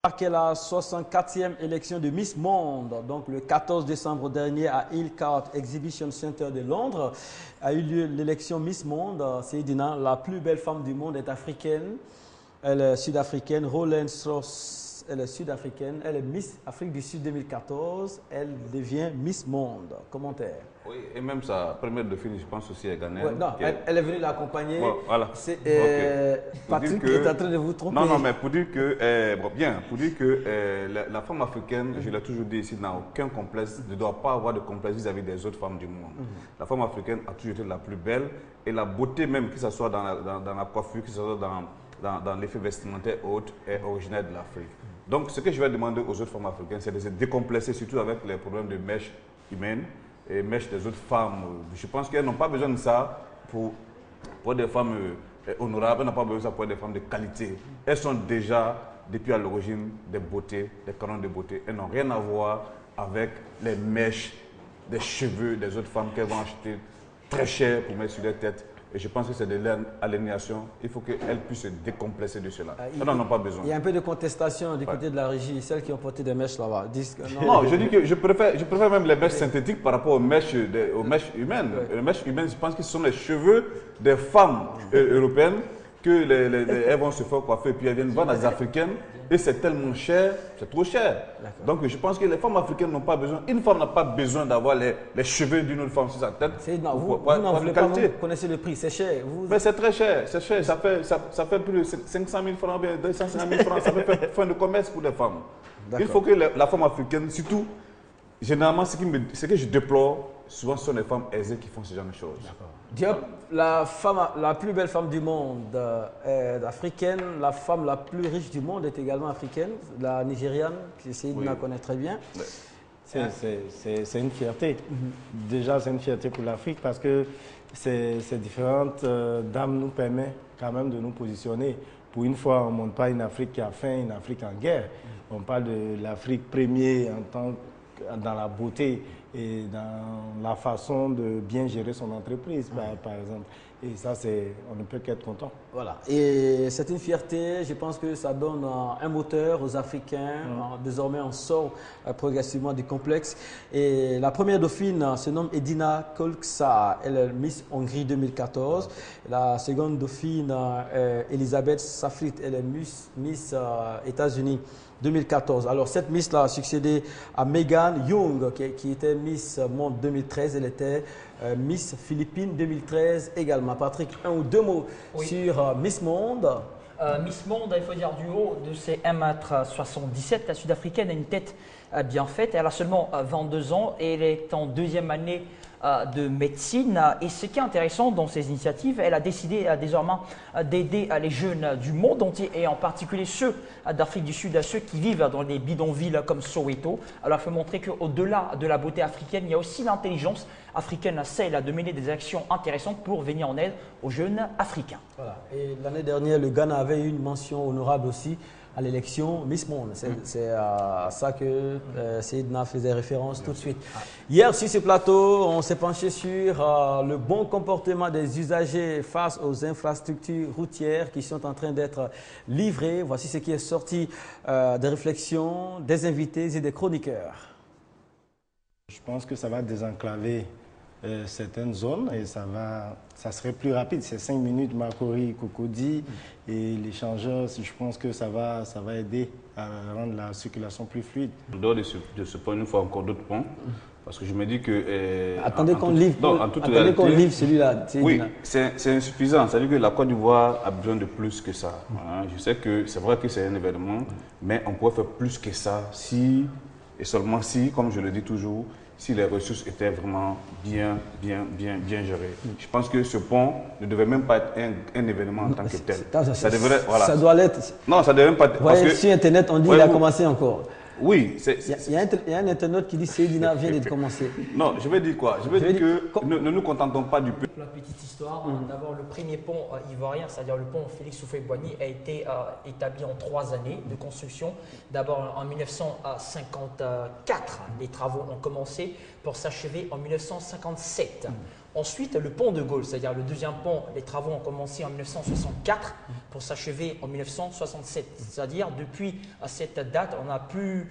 Marqué la 64e élection de Miss Monde, donc le 14 décembre dernier à Hillcourt Exhibition Center de Londres, a eu lieu l'élection Miss Monde. Seydina, la plus belle femme du monde, est africaine. Elle est sud-africaine. Roland Strauss, elle est sud-africaine. Elle est Miss Afrique du Sud 2014. Elle devient Miss Monde. Commentaire. Oui, et même sa première dauphine, je pense aussi, est ghanéenne. Ouais, non, elle est venue l'accompagner. Bon, voilà. Patrick est en train de vous tromper. Non, mais pour dire que, la femme africaine, je l'ai toujours dit ici, n'a aucun complexe, ne doit pas avoir de complexe vis-à-vis des autres femmes du monde. La femme africaine a toujours été la plus belle et la beauté même, que ce soit dans la coiffure, que ce soit dans l'effet vestimentaire haute, est originaire de l'Afrique. Donc, ce que je vais demander aux autres femmes africaines, c'est de se décomplexer, surtout avec les problèmes de mèches humaines et mèches des autres femmes. Je pense qu'elles n'ont pas besoin de ça pour des femmes honorables, elles n'ont pas besoin de ça pour des femmes de qualité. Elles sont déjà, depuis à l'origine, des beautés, des canons de beauté. Elles n'ont rien à voir avec les mèches, des cheveux des autres femmes qu'elles vont acheter très cher pour mettre sur leur tête. Et je pense que c'est de l'aliénation. Il faut qu'elles puissent se décomplexer de cela. Elles n'en ont pas besoin. Il y a un peu de contestation du côté de la régie. Celles qui ont porté des mèches là-bas disent que non. Non, je dis que je préfère même les mèches synthétiques par rapport aux mèches humaines. Les mèches humaines, je pense que ce sont les cheveux des femmes européennes que elles vont se faire coiffer. Puis elles viennent voir les africaines. Et c'est tellement cher, c'est trop cher. Donc je pense que les femmes africaines n'ont pas besoin. Une femme n'a pas besoin d'avoir les cheveux d'une autre femme sur sa tête. Vous n'en voulez pas, vous connaissez le prix, c'est cher. Mais c'est très cher, c'est cher. Ça fait plus de 500 000 francs, bien 250 000 francs. Ça fait fin de commerce pour les femmes. Il faut que la femme africaine, surtout, généralement, ce que je déplore, souvent ce sont les femmes aisées qui font ce genre de choses. Diop, la plus belle femme du monde est africaine. La femme la plus riche du monde est également africaine. La Nigériane, que Seydina connaît très bien. C'est une fierté. Déjà, c'est une fierté pour l'Afrique parce que ces différentes dames nous permettent quand même de nous positionner. Pour une fois, on ne montre pas une Afrique qui a faim, une Afrique en guerre. On parle de l'Afrique première dans la beauté et dans la façon de bien gérer son entreprise, par exemple. Et ça, on ne peut qu'être content. Voilà. Et c'est une fierté. Je pense que ça donne un moteur aux Africains. Désormais, on sort progressivement du complexe. Et la première dauphine se nomme Edina Kolksa. Elle est Miss Hongrie 2014. La seconde dauphine, Elisabeth Safrit. Elle est Miss États-Unis 2014. Alors, cette Miss-là a succédé à Megan Young, qui était Miss Monde 2013. Elle était Miss Philippines 2013 également. Patrick, un ou deux mots sur Miss Monde. Miss Monde, il faut dire du haut de ses 1,77 m, la sud-africaine a une tête bien faite. Elle a seulement 22 ans et elle est en deuxième année de médecine. Et ce qui est intéressant dans ces initiatives, elle a décidé désormais d'aider les jeunes du monde entier et en particulier ceux d'Afrique du Sud, ceux qui vivent dans des bidonvilles comme Soweto. Alors il faut montrer qu'au-delà de la beauté africaine, il y a aussi l'intelligence africaine, celle de mener des actions intéressantes pour venir en aide aux jeunes africains. Voilà. Et l'année dernière, le Ghana avait eu une mention honorable aussi à l'élection Miss Monde. C'est à ça que Seydina faisait référence tout de suite. Hier, sur ce plateau, on s'est penché sur le bon comportement des usagers face aux infrastructures routières qui sont en train d'être livrées. Voici ce qui est sorti des réflexions des invités et des chroniqueurs. Je pense que ça va désenclaver certaines zones et ça serait plus rapide. C'est 5 minutes Makori, Cocody et l'échangeur. Je pense que ça va aider à rendre la circulation plus fluide. En dehors de ce point, il faut encore d'autres points. Parce que je me dis que... attendez qu'on livre celui-là. Oui, c'est insuffisant. C'est-à-dire que la Côte d'Ivoire a besoin de plus que ça. Je sais que c'est vrai que c'est un événement, mais on pourrait faire plus que ça si, et seulement si, comme je le dis toujours, si les ressources étaient vraiment bien gérées. Je pense que ce pont ne devait même pas être un événement en tant que tel. Ça doit l'être. Non, ça ne devait même pas être. Parce que sur Internet, on dit qu'il a commencé encore. Oui. Il y a un internaute qui dit que Seydina vient de commencer. Non, je vais dire quoi? Je vais dire que ne nous contentons pas du peu. La petite histoire, d'abord le premier pont ivoirien, c'est-à-dire le pont Félix Houphouët-Boigny, a été établi en 3 années de construction. D'abord en 1954, les travaux ont commencé pour s'achever en 1957. Ensuite, le pont de Gaulle, c'est-à-dire le deuxième pont, les travaux ont commencé en 1964 pour s'achever en 1967. C'est-à-dire, depuis cette date, on n'a plus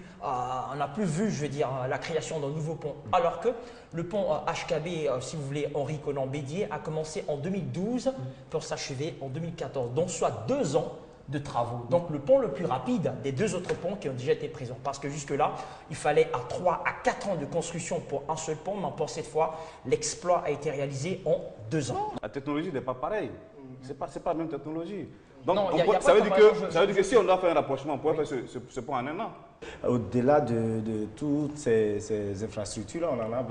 vu, je veux dire, la création d'un nouveau pont. Alors que le pont HKB, si vous voulez, Henri Conan Bédier, a commencé en 2012 pour s'achever en 2014. Donc, soit 2 ans de travaux. Donc le pont le plus rapide des 2 autres ponts qui ont déjà été présents. Parce que jusque-là, il fallait 3 à 4 ans de construction pour un seul pont, mais pour cette fois, l'exploit a été réalisé en 2 ans. La technologie n'est pas pareille. Ce n'est pas la même technologie. Donc, non, ça veut dire que si on doit faire un rapprochement, on pourrait faire ce pont en 1 an. Au-delà de toutes ces infrastructures-là, on a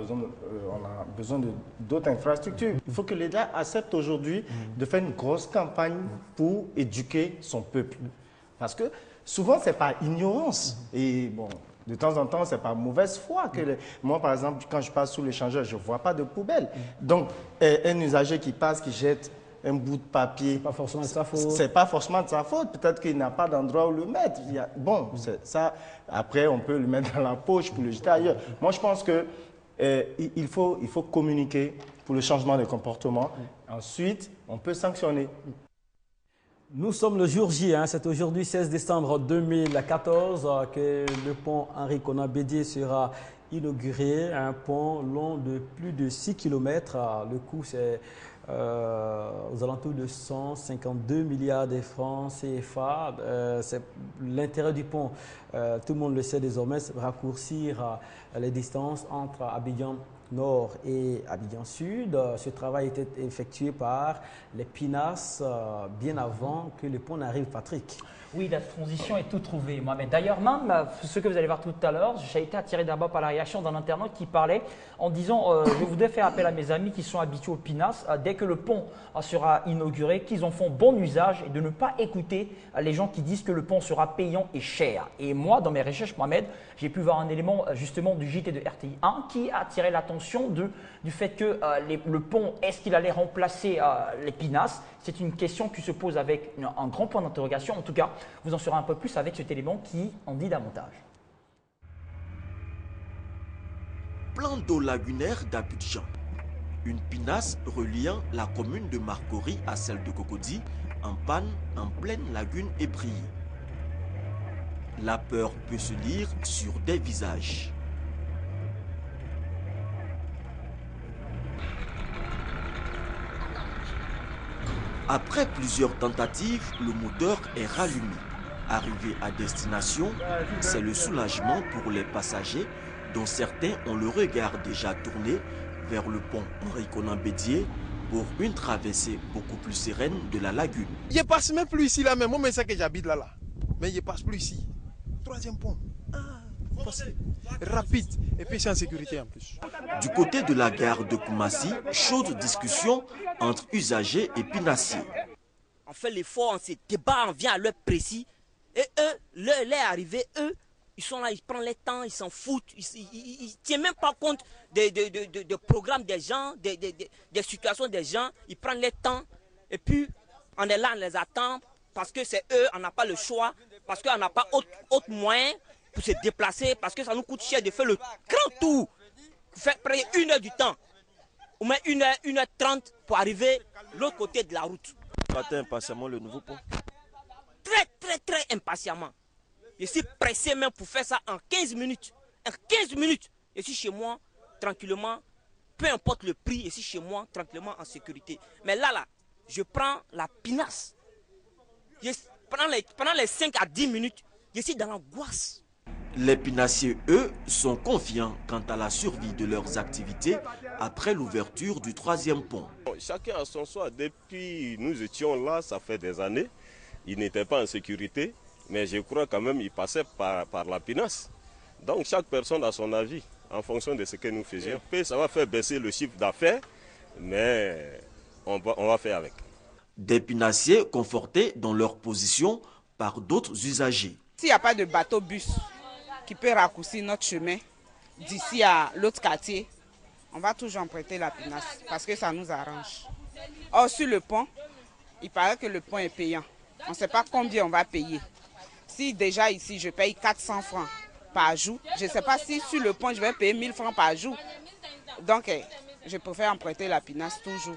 besoin d'autres infrastructures. Il faut que l'État accepte aujourd'hui de faire une grosse campagne pour éduquer son peuple. Parce que souvent, ce n'est pas ignorance. Et bon, de temps en temps, ce n'est pas mauvaise foi. Moi, par exemple, quand je passe sous l'échangeur, je ne vois pas de poubelle. Donc, un usager qui passe, qui jette un bout de papier. C'est pas forcément de sa faute. C'est pas forcément de sa faute. Peut-être qu'il n'a pas d'endroit où le mettre. Bon, ça, après, on peut le mettre dans la poche pour le jeter ailleurs. Moi, je pense que il faut communiquer pour le changement de comportement. Ensuite, on peut sanctionner. Nous sommes le jour J, hein, c'est aujourd'hui 16 décembre 2014 que le pont Henri Conan Bédier sera inauguré, un pont long de plus de 6 km. Le coût, c'est aux alentours de 152 milliards de francs CFA. C'est l'intérêt du pont, tout le monde le sait désormais, c'est raccourcir les distances entre Abidjan Nord et Abidjan Sud. Ce travail était effectué par les PINAS bien avant que le pont n'arrive, Patrick. Oui, la transition est tout trouvée, Mohamed. D'ailleurs, même ce que vous allez voir tout à l'heure, j'ai été attiré d'abord par la réaction d'un internaute qui parlait en disant je voudrais faire appel à mes amis qui sont habitués au PINAS, dès que le pont sera inauguré, qu'ils en font bon usage et de ne pas écouter les gens qui disent que le pont sera payant et cher. Et moi, dans mes recherches, Mohamed, j'ai pu voir un élément justement du JT de RTI1 qui a attiré l'attention du fait que le pont, est-ce qu'il allait remplacer les PINAS? C'est une question qui se pose avec un grand point d'interrogation. En tout cas, vous en saurez un peu plus avec cet élément qui en dit davantage. Plan d'eau lagunaire d'Abidjan. Une pinasse reliant la commune de Marcory à celle de Cocody en panne en pleine lagune ébriée. La peur peut se lire sur des visages. Après plusieurs tentatives, le moteur est rallumé. Arrivé à destination, c'est le soulagement pour les passagers dont certains ont le regard déjà tourné vers le pont Henri Conan Bédier pour une traversée beaucoup plus sereine de la lagune. Je ne passe même plus ici là, mais moi, c'est ça que j'habite là. Mais je ne passe plus ici. 3e pont. Rapide et puis c'est en sécurité en plus. Du côté de la gare de Koumassi, chaude discussion entre usagers et pinassiers. On fait l'effort, on se débat, on vient à l'heure précis. Et eux, l'heure est arrivée, eux, ils sont là, ils prennent le temps, ils s'en foutent. Ils ne tiennent même pas compte des programmes des gens, des situations des gens. Ils prennent le temps et puis on est là, on les attend parce que c'est eux, on n'a pas le choix, parce qu'on n'a pas autre moyen pour se déplacer, parce que ça nous coûte cher de faire le grand tour. Faire près d'1 heure du temps, au moins 1h30 pour arriver de l'autre côté de la route. J'attends impatiemment le nouveau pont. Très impatiemment. Je suis pressé même pour faire ça en 15 minutes. En 15 minutes, je suis chez moi tranquillement, peu importe le prix, je suis chez moi tranquillement en sécurité. Mais là, je prends la pinasse. Pendant les 5 à 10 minutes, je suis dans l'angoisse. Les pinassiers, eux, sont confiants quant à la survie de leurs activités après l'ouverture du 3e pont. Chacun a son choix. Depuis nous étions là, ça fait des années. Ils n'étaient pas en sécurité, mais je crois quand même qu'ils passaient par la pinasse. Donc chaque personne a son avis en fonction de ce que nous faisions. Ça va faire baisser le chiffre d'affaires, mais on va faire avec. Des pinassiers confortés dans leur position par d'autres usagers. S'il n'y a pas de bateau-bus qui peut raccourcir notre chemin d'ici à l'autre quartier, on va toujours emprunter la pinasse parce que ça nous arrange. Or, sur le pont, il paraît que le pont est payant. On ne sait pas combien on va payer. Si déjà ici, je paye 400 francs par jour, je ne sais pas si sur le pont, je vais payer 1000 francs par jour. Donc, je préfère emprunter la pinasse toujours.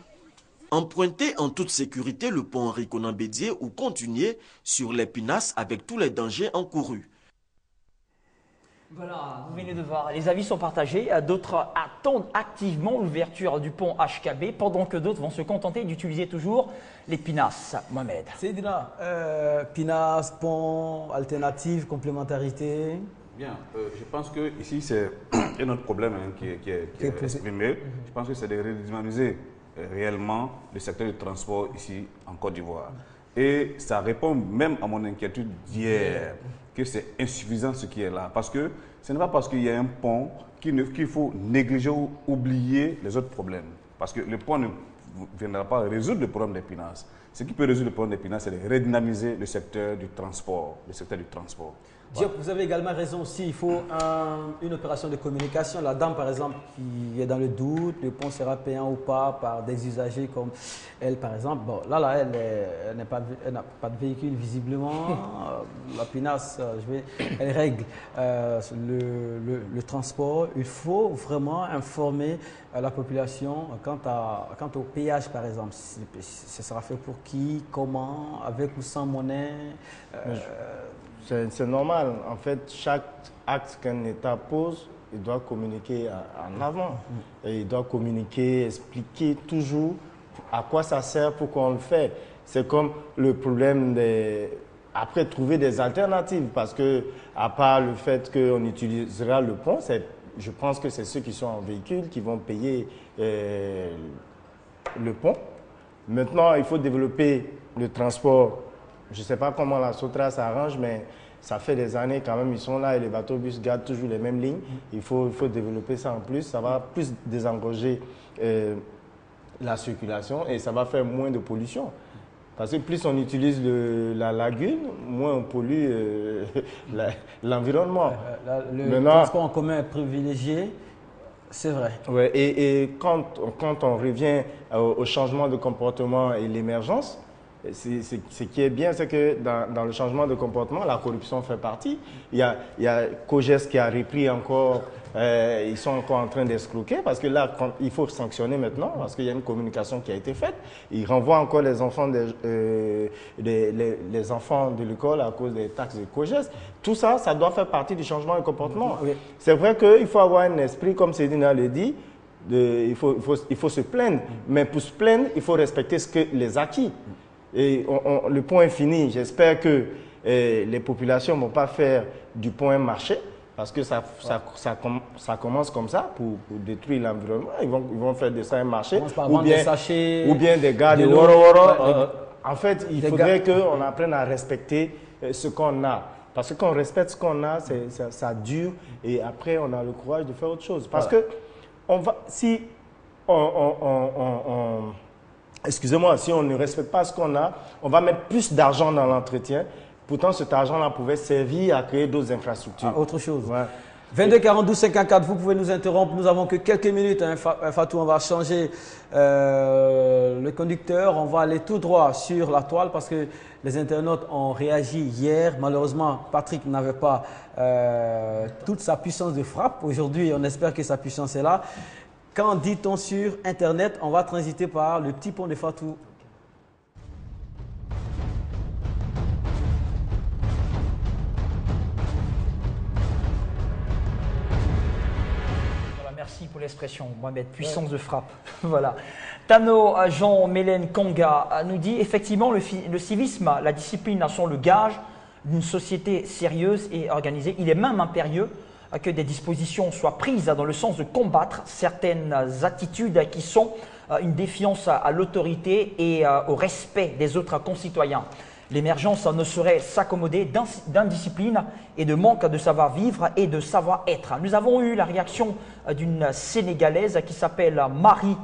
Emprunter en toute sécurité le pont Henri Konan Bédié ou continuer sur les pinasses avec tous les dangers encourus. Voilà, vous venez de voir, les avis sont partagés. D'autres attendent activement l'ouverture du pont HKB, pendant que d'autres vont se contenter d'utiliser toujours les pinasses. Mohamed. C'est Edina, pinasses, pont, alternative, complémentarité. Bien, je pense que ici c'est un autre problème qui est exprimé. Je pense que c'est de redynamiser réellement le secteur du transport ici en Côte d'Ivoire. Et ça répond même à mon inquiétude d'hier, que c'est insuffisant ce qui est là. Parce que ce n'est pas parce qu'il y a un pont qu'il faut négliger ou oublier les autres problèmes. Parce que le pont ne viendra pas résoudre le problème des pinasses. Ce qui peut résoudre le problème des pinasses, c'est de redynamiser le secteur du transport. Diop, vous avez également raison aussi, il faut une opération de communication. La dame, par exemple, qui est dans le doute, le pont sera payant ou pas par des usagers comme elle, par exemple. Bon, là elle n'a pas de véhicule visiblement. La pinasse, elle règle le transport. Il faut vraiment informer la population quant au péage, par exemple. Ce sera fait pour qui, comment, avec ou sans monnaie. C'est normal. En fait, chaque acte qu'un État pose, il doit communiquer en avant. Et il doit communiquer, expliquer toujours à quoi ça sert, pourquoi on le fait. C'est comme le problème après, trouver des alternatives. Parce que, à part le fait qu'on utilisera le pont, je pense que c'est ceux qui sont en véhicule qui vont payer le pont. Maintenant, il faut développer le transport. Je ne sais pas comment la Sotra s'arrange, mais ça fait des années quand même, ils sont là et les bateaux-bus gardent toujours les mêmes lignes. Il faut développer ça en plus. Ça va plus désengorger la circulation et ça va faire moins de pollution. Parce que plus on utilise la lagune, moins on pollue l'environnement. Le transport en commun est privilégié. C'est vrai. Ouais, et quand on revient au changement de comportement et l'émergence, ce qui est bien, c'est que dans le changement de comportement, la corruption fait partie. Il y a COGES qui a repris encore, ils sont encore en train d'escroquer parce que là, il faut sanctionner maintenant parce qu'il y a une communication qui a été faite. Ils renvoient encore les enfants les enfants de l'école à cause des taxes de COGES. Tout ça, ça doit faire partie du changement de comportement. Oui. C'est vrai qu'il faut avoir un esprit, comme Cédina le dit, il faut se plaindre. Mais pour se plaindre, il faut respecter les acquis. Et le pont est fini. J'espère que les populations ne vont pas faire du pont un marché parce que ça commence comme ça pour détruire l'environnement. Ils vont faire de ça un marché ou bien des gars de Woro. En fait, il faudrait qu'on apprenne à respecter ce qu'on a. Parce que quand on respecte ce qu'on a, ça dure et après on a le courage de faire autre chose. Parce que si excusez-moi, si on ne respecte pas ce qu'on a, on va mettre plus d'argent dans l'entretien. Pourtant, cet argent-là pouvait servir à créer d'autres infrastructures. Autre chose. Ouais. 22 42 54, vous pouvez nous interrompre. Nous n'avons que quelques minutes. Hein. Fatou, on va changer le conducteur. On va aller tout droit sur la toile parce que les internautes ont réagi hier. Malheureusement, Patrick n'avait pas toute sa puissance de frappe. Aujourd'hui, on espère que sa puissance est là. Quand dit-on sur Internet, on va transiter par le petit pont de Fatou. Voilà, merci pour l'expression, Mohamed, puissance de frappe. Voilà. Tano Jean-Mélène Konga nous dit effectivement le civisme, la discipline sont le gage d'une société sérieuse et organisée. Il est même impérieux que des dispositions soient prises dans le sens de combattre certaines attitudes qui sont une défiance à l'autorité et au respect des autres concitoyens. L'émergence ne saurait s'accommoder d'indiscipline et de manque de savoir-vivre et de savoir-être. Nous avons eu la réaction d'une Sénégalaise qui s'appelle Marie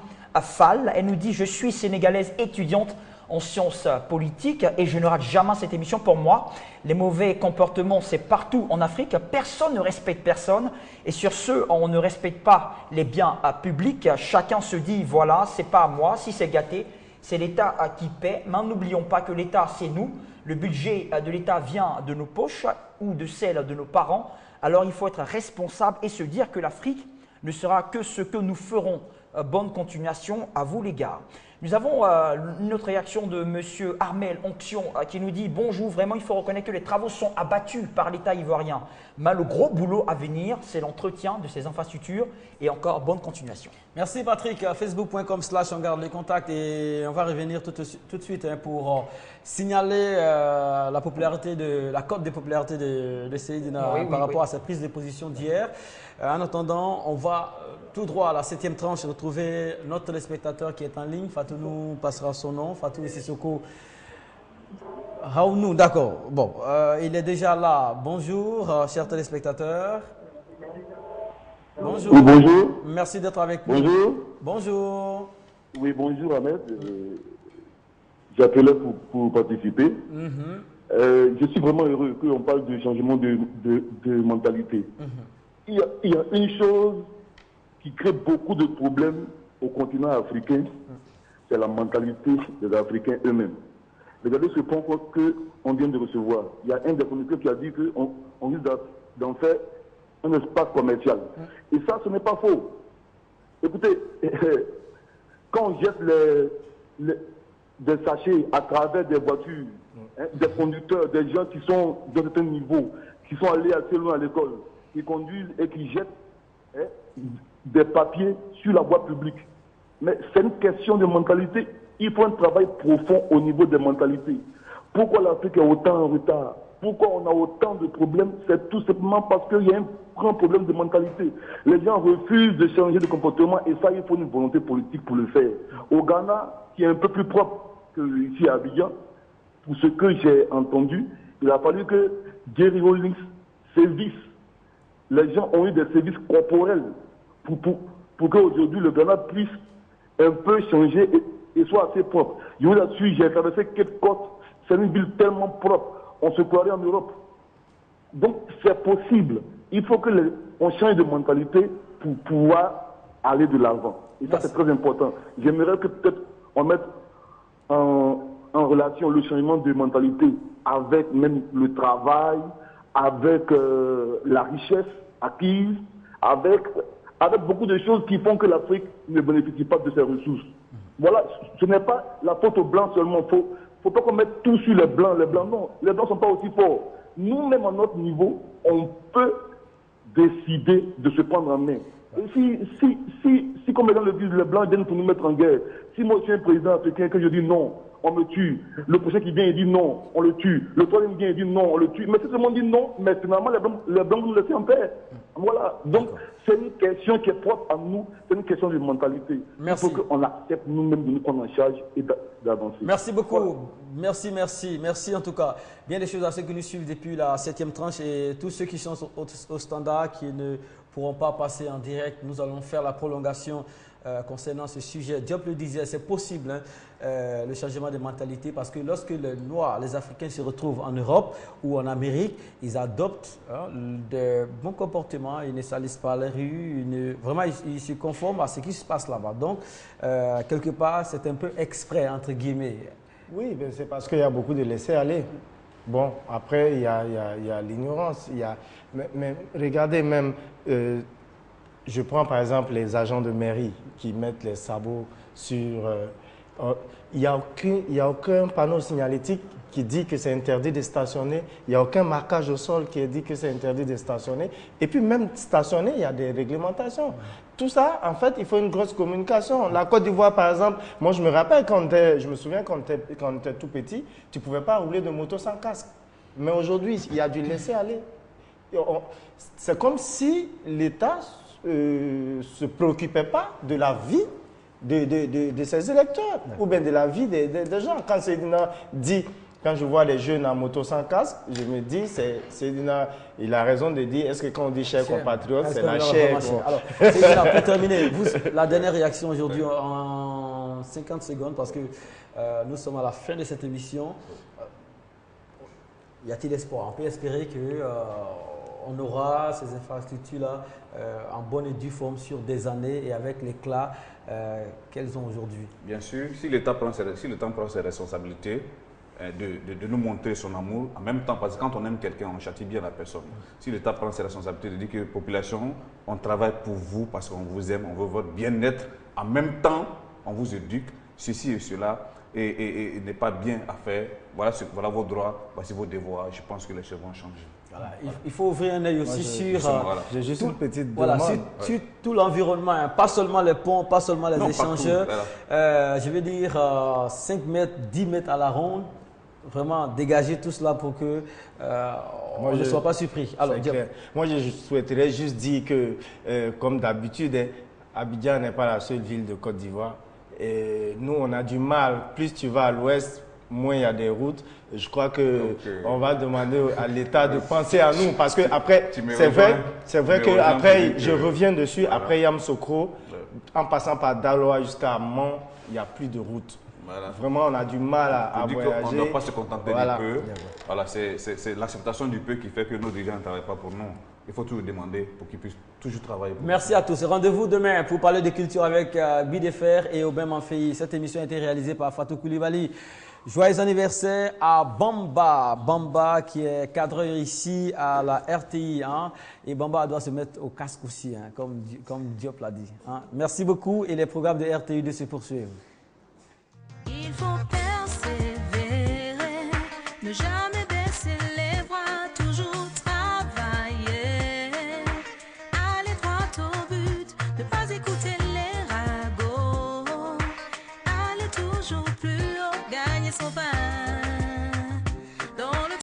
Fall. Elle nous dit « Je suis sénégalaise étudiante en sciences politiques et je ne rate jamais cette émission. Pour moi, les mauvais comportements, c'est partout en Afrique. Personne ne respecte personne. Et sur ce, on ne respecte pas les biens publics. Chacun se dit, voilà, c'est pas à moi. Si c'est gâté, c'est l'État qui paie. Mais n'oublions pas que l'État, c'est nous. Le budget de l'État vient de nos poches ou de celles de nos parents. Alors, il faut être responsable et se dire que l'Afrique ne sera que ce que nous ferons bonne continuation à vous les gars. Nous avons une autre réaction de M. Armel Onction qui nous dit « Bonjour, vraiment il faut reconnaître que les travaux sont abattus par l'État ivoirien. Mais le gros boulot à venir, c'est l'entretien de ces infrastructures et encore bonne continuation. » Merci Patrick, facebook.com/on garde les contacts et on va revenir tout de suite pour signaler la cote de popularité de Seydina par rapport à sa prise de position d'hier. En attendant, on va tout droit à la 7e tranche retrouver notre téléspectateur qui est en ligne. Fatou nous passera son nom, Fatou Sissoko Raounou, d'accord. Bon, il est déjà là. Bonjour, chers téléspectateurs. Bonjour. Oui, bonjour. Merci d'être avec nous. Bonjour. Bonjour. Oui, bonjour Ahmed. J'appelais pour participer. Je suis vraiment heureux qu'on parle de changement de mentalité. Il y a une chose qui crée beaucoup de problèmes au continent africain, c'est la mentalité des Africains eux-mêmes. Regardez ce point qu'on vient de recevoir. Il y a un des chroniqueurs qui a dit qu'on risque d'en faire un espace commercial. Et ça, ce n'est pas faux. Écoutez, quand on jette des sachets à travers des voitures, des conducteurs, des gens qui sont d'un certain niveau, qui sont allés assez loin à l'école, qui conduisent et qui jettent des papiers sur la voie publique. Mais c'est une question de mentalité. Il faut un travail profond au niveau des mentalités. Pourquoi l'Afrique est autant en retard? Pourquoi on a autant de problèmes? C'est tout simplement parce qu'il y a un grand problème de mentalité. Les gens refusent de changer de comportement et ça, il faut une volonté politique pour le faire. Au Ghana, qui est un peu plus propre que ici à Abidjan, pour ce que j'ai entendu, il a fallu que Jerry Rawlings sévisse. Les gens ont eu des services corporels pour qu'aujourd'hui le Ghana puisse un peu changer et soit assez propre. Je vous assure, j'ai traversé Cape Côte, c'est une ville tellement propre, on se croirait en Europe. Donc c'est possible. Il faut qu'on change de mentalité pour pouvoir aller de l'avant. Et ça c'est très important. J'aimerais que peut-être on mette en relation le changement de mentalité avec même le travail, avec la richesse acquise, avec beaucoup de choses qui font que l'Afrique ne bénéficie pas de ses ressources. Voilà, ce n'est pas la faute aux Blancs seulement. Il ne faut pas qu'on mette tout sur les Blancs. Les Blancs, non. Les Blancs ne sont pas aussi forts. Nous-mêmes, à notre niveau, on peut décider de se prendre en main. Et si comme dans le disent, les Blancs viennent pour nous mettre en guerre, si moi je suis un président africain que je dis non, on me tue. Le prochain qui vient, il dit non, on le tue. Le troisième vient, il dit non, on le tue. Mais si tout le monde dit non, mais finalement, les Blancs nous laissent en paix. Voilà. Donc, c'est une question qui est propre à nous. C'est une question de mentalité. Merci. Il faut qu'on accepte nous-mêmes de nous prendre en charge et d'avancer. Merci beaucoup. Voilà. Merci en tout cas. Bien des choses à ceux qui nous suivent depuis la 7e tranche et tous ceux qui sont au standard qui ne pourront pas passer en direct. Nous allons faire la prolongation concernant ce sujet. Diop le disait, c'est possible le changement de mentalité parce que lorsque les Noirs, les Africains se retrouvent en Europe ou en Amérique, ils adoptent de bons comportements, ils ne salissent pas les rues, vraiment ils se conforment à ce qui se passe là-bas. Donc, quelque part, c'est un peu exprès, entre guillemets. Oui, c'est parce qu'il y a beaucoup de laisser-aller. Bon, après, il y a l'ignorance. Mais regardez même... je prends par exemple les agents de mairie qui mettent les sabots sur... il n'y a aucun panneau signalétique qui dit que c'est interdit de stationner. Il n'y a aucun marquage au sol qui dit que c'est interdit de stationner. Et puis même stationner, il y a des réglementations. Tout ça, en fait, il faut une grosse communication. La Côte d'Ivoire, par exemple, moi je me rappelle, je me souviens quand on était tout petit, tu ne pouvais pas rouler de moto sans casque. Mais aujourd'hui, il y a du laisser-aller. C'est comme si l'État ne se préoccupait pas de la vie de ses électeurs ou bien de la vie des gens. Quand Seydina dit, quand je vois les jeunes en moto sans casque, je me dis, Seydina, il a raison de dire, est-ce que quand on dit cher compatriote, c'est la chair. Alors, Seydina, pour terminer, la dernière réaction aujourd'hui en 50 secondes, parce que nous sommes à la fin de cette émission. Y a-t-il espoir? On peut espérer qu'on aura ces infrastructures-là en bonne et due forme sur des années et avec l'éclat qu'elles ont aujourd'hui. Bien sûr, si l'État prend ses responsabilités, de nous montrer son amour en même temps, parce que quand on aime quelqu'un, on châtie bien la personne. Si l'État prend ses responsabilités de dire que population, on travaille pour vous parce qu'on vous aime, on veut votre bien-être, en même temps, on vous éduque, ceci et cela, et n'est pas bien à faire. Voilà vos droits, voici vos devoirs. Je pense que les choses vont changer. Voilà. Il faut ouvrir un œil aussi J'ai juste une petite voilà, demande. sur tout l'environnement, hein, pas seulement les ponts, pas seulement les échangeurs. Je veux dire 5 mètres, 10 mètres à la ronde. Vraiment dégager tout cela pour que on ne soit pas surpris. Alors, moi, je souhaiterais juste dire que, comme d'habitude, Abidjan n'est pas la seule ville de Côte d'Ivoire. Et nous, on a du mal. Plus tu vas à l'ouest, moins il y a des routes. Je crois que on va demander à l'État de penser à nous. Parce que après, c'est vrai que après, je reviens dessus. Voilà. Après Yamsokro, en passant par Daloa jusqu'à Mans, il n'y a plus de route. Voilà. Vraiment, on a du mal à voyager. On ne doit pas se contenter du peu. Voilà, c'est l'acceptation du peu qui fait que nos dirigeants ne travaillent pas pour nous. Il faut toujours demander pour qu'ils puissent toujours travailler pour nous. Merci à tous. Rendez-vous demain pour parler de culture avec Bidefer et Aubin Manfei. Cette émission a été réalisée par Fatou Koulibaly. Joyeux anniversaire à Bamba. Bamba qui est cadreur ici à la RTI. Hein. Et Bamba doit se mettre au casque aussi, hein, comme Diop l'a dit. Hein. Merci beaucoup et les programmes de RTI de se poursuivre. Il faut persévérer, ne jamais baisser les